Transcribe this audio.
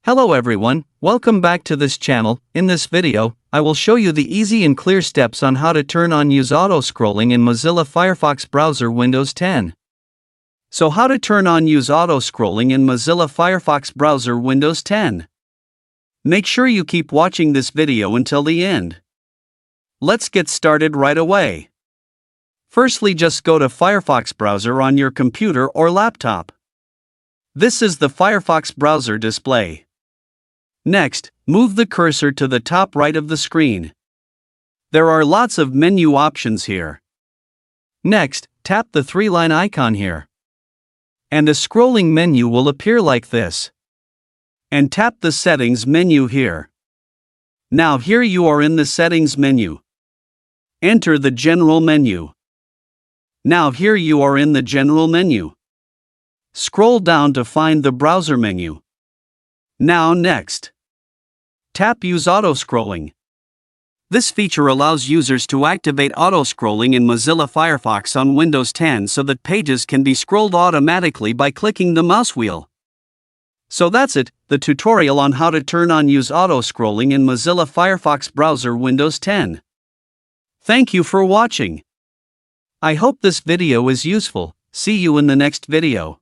Hello everyone, welcome back to this channel. In this video, I will show you the easy and clear steps on how to turn on Use Auto Scrolling in Mozilla Firefox browser Windows 10. So how to turn on Use Auto Scrolling in Mozilla Firefox browser Windows 10. Make sure you keep watching this video until the end. Let's get started right away. Firstly, just go to Firefox browser on your computer or laptop. This is the Firefox browser display. Next, move the cursor to the top right of the screen. There are lots of menu options here. Next, tap the three-line icon here. And a scrolling menu will appear like this. And tap the Settings menu here. Now here you are in the Settings menu. Enter the General menu. Now here you are in the General menu. Scroll down to find the Browser menu. Now next, tap Use Auto Scrolling. This feature allows users to activate auto scrolling in Mozilla Firefox on Windows 10 so that pages can be scrolled automatically by clicking the mouse wheel. So that's it, the tutorial on how to turn on Use Auto Scrolling in Mozilla Firefox browser Windows 10. Thank you for watching. I hope this video is useful. See you in the next video.